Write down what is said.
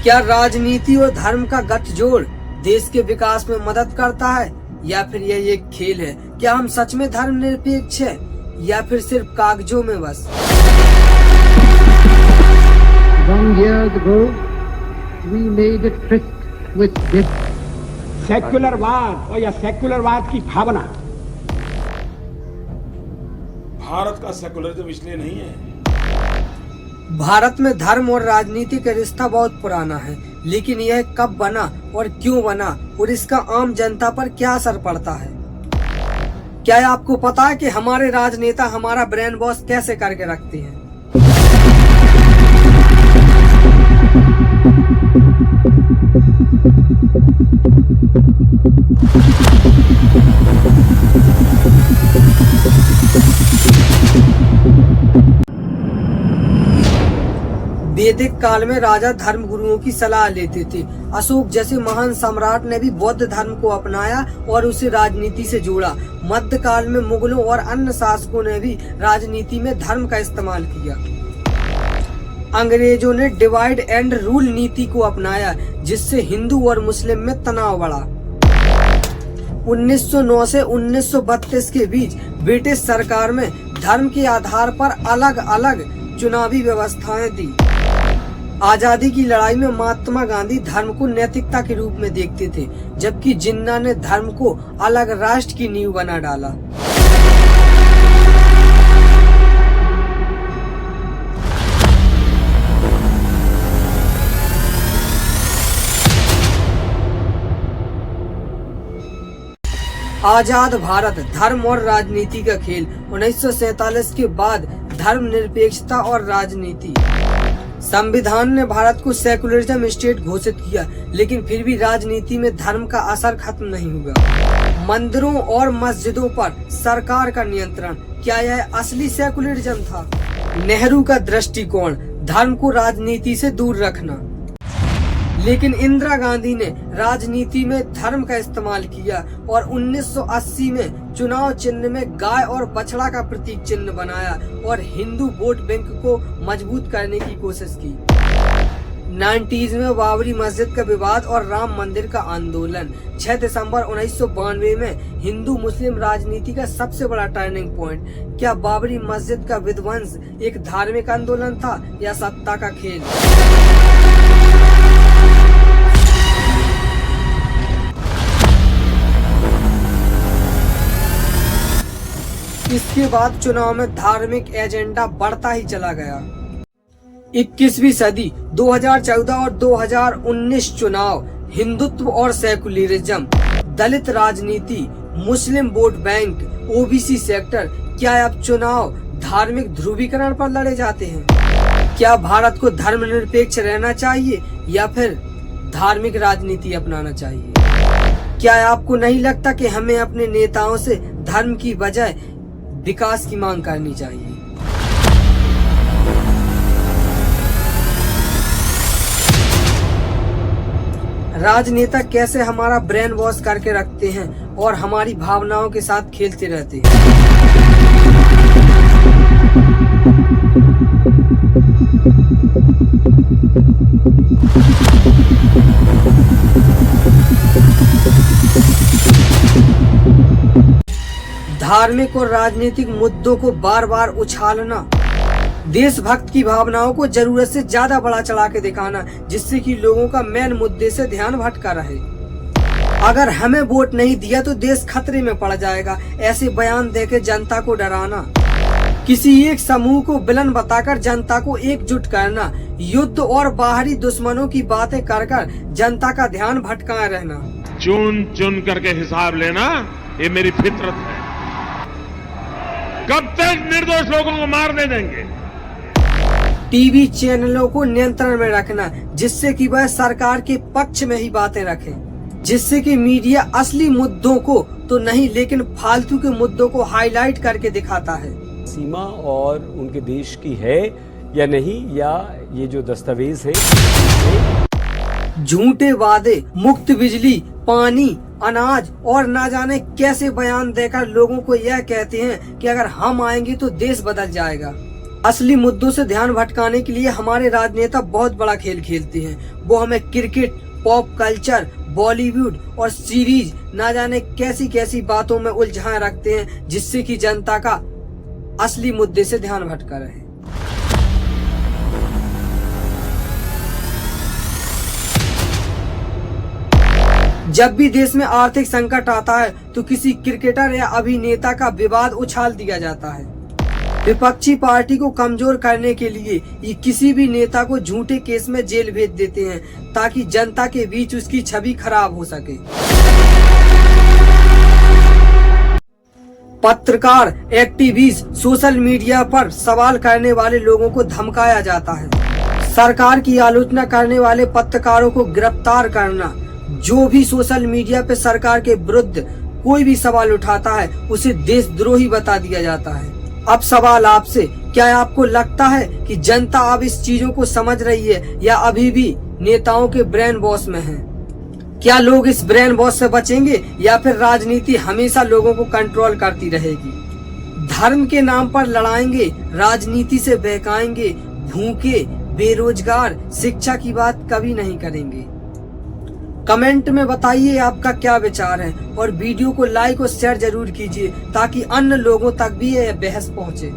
क्या राजनीति और धर्म का गठजोड़ देश के विकास में मदद करता है या फिर यह एक खेल है? क्या हम सच में धर्मनिरपेक्ष है या फिर सिर्फ कागजों में बस? Years ago, we made a tryst with this. सेक्युलरवाद और या सेक्युलरवाद की भावना भारत का सेकुलरिज्म इसलिए नहीं है। भारत में धर्म और राजनीति का रिश्ता बहुत पुराना है, लेकिन यह कब बना और क्यों बना और इसका आम जनता पर क्या असर पड़ता है? क्या आपको पता है कि हमारे राजनेता हमारा ब्रेन वॉश कैसे करके रखते हैं? वैदिक काल में राजा धर्म गुरुओं की सलाह लेते थे। अशोक जैसे महान सम्राट ने भी बौद्ध धर्म को अपनाया और उसे राजनीति से जोड़ा। मध्यकाल में मुगलों और अन्य शासकों ने भी राजनीति में धर्म का इस्तेमाल किया। अंग्रेजों ने डिवाइड एंड रूल नीति को अपनाया, जिससे हिंदू और मुस्लिम में तनाव बढ़ा। 1909 से 1932 के बीच ब्रिटिश सरकार में धर्म के आधार पर अलग अलग चुनावी व्यवस्थाएं दी। आजादी की लड़ाई में महात्मा गांधी धर्म को नैतिकता के रूप में देखते थे, जबकि जिन्ना ने धर्म को अलग राष्ट्र की नींव बना डाला। आजाद भारत, धर्म और राजनीति का खेल। 1947 के बाद धर्मनिरपेक्षता और राजनीति। संविधान ने भारत को सेकुलरिज्म स्टेट घोषित किया, लेकिन फिर भी राजनीति में धर्म का असर खत्म नहीं हुआ। मंदिरों और मस्जिदों पर सरकार का नियंत्रण, क्या यह असली सेकुलरिज्म था? नेहरू का दृष्टिकोण, धर्म को राजनीति से दूर रखना। लेकिन इंदिरा गांधी ने राजनीति में धर्म का इस्तेमाल किया और 1980 में चुनाव चिन्ह में गाय और बछड़ा का प्रतीक चिन्ह बनाया और हिंदू वोट बैंक को मजबूत करने की कोशिश की। 90s में बाबरी मस्जिद का विवाद और राम मंदिर का आंदोलन। 6 दिसंबर 1992 में हिंदू मुस्लिम राजनीति का सबसे बड़ा टर्निंग पॉइंट। क्या बाबरी मस्जिद का विध्वंस एक धार्मिक आंदोलन था या सत्ता का खेल? इसके बाद चुनाव में धार्मिक एजेंडा बढ़ता ही चला गया। 21वीं सदी 2014 और 2019 चुनाव, हिंदुत्व और सेकुलरिज्म, दलित राजनीति, मुस्लिम वोट बैंक, ओबीसी सेक्टर। क्या अब चुनाव धार्मिक ध्रुवीकरण पर लड़े जाते हैं? क्या भारत को धर्मनिरपेक्ष रहना चाहिए या फिर धार्मिक राजनीति अपनाना चाहिए? क्या आपको नहीं लगता कि हमें अपने नेताओं से धर्म की बजाय विकास की मांग करनी चाहिए? राजनेता कैसे हमारा ब्रेन वॉश करके रखते हैं और हमारी भावनाओं के साथ खेलते रहते हैं। धार्मिक और राजनीतिक मुद्दों को बार बार उछालना, देशभक्त की भावनाओं को जरूरत से ज्यादा बढ़ा चढ़ा के दिखाना, जिससे कि लोगों का मेन मुद्दे से ध्यान भटका रहे। अगर हमें वोट नहीं दिया तो देश खतरे में पड़ जाएगा, ऐसे बयान देकर जनता को डराना, किसी एक समूह को विलन बताकर जनता को एकजुट करना, युद्ध और बाहरी दुश्मनों की बातें कर कर जनता का ध्यान भटकाए रहना। चुन चुन करके हिसाब लेना, ये मेरी फितरत है। कब तक निर्दोष लोगों को मारने देंगे? टीवी चैनलों को नियंत्रण में रखना, जिससे कि वह सरकार के पक्ष में ही बातें रखें, जिससे कि मीडिया असली मुद्दों को तो नहीं लेकिन फालतू के मुद्दों को हाईलाइट करके दिखाता है। सीमा और उनके देश की है या नहीं, या ये जो दस्तावेज है। झूठे वादे, मुफ्त बिजली, पानी, अनाज और ना जाने कैसे बयान देकर लोगों को यह कहते हैं कि अगर हम आएंगे तो देश बदल जाएगा। असली मुद्दों से ध्यान भटकाने के लिए हमारे राजनेता बहुत बड़ा खेल खेलते हैं। वो हमें क्रिकेट, पॉप कल्चर, बॉलीवुड और सीरीज ना जाने कैसी कैसी बातों में उलझाए रखते हैं, जिससे कि जनता का असली मुद्दे से ध्यान भटका रहे। जब भी देश में आर्थिक संकट आता है तो किसी क्रिकेटर या अभिनेता का विवाद उछाल दिया जाता है। विपक्षी पार्टी को कमजोर करने के लिए ये किसी भी नेता को झूठे केस में जेल भेज देते हैं, ताकि जनता के बीच उसकी छवि खराब हो सके। पत्रकार, एक्टिविस्ट, सोशल मीडिया पर सवाल करने वाले लोगों को धमकाया जाता है। सरकार की आलोचना करने वाले पत्रकारों को गिरफ्तार करना, जो भी सोशल मीडिया पे सरकार के विरुद्ध कोई भी सवाल उठाता है उसे देशद्रोही बता दिया जाता है। अब सवाल आपसे, क्या आपको लगता है कि जनता अब इस चीजों को समझ रही है या अभी भी नेताओं के ब्रेन वॉश में है? क्या लोग इस ब्रेन वॉश से बचेंगे या फिर राजनीति हमेशा लोगों को कंट्रोल करती रहेगी? धर्म के नाम पर लड़ाएंगे, राजनीति से बहकाएंगे, भूखे, बेरोजगार, शिक्षा की बात कभी नहीं करेंगे। कमेंट में बताइए आपका क्या विचार है और वीडियो को लाइक और शेयर जरूर कीजिए, ताकि अन्य लोगों तक भी यह बहस पहुंचे।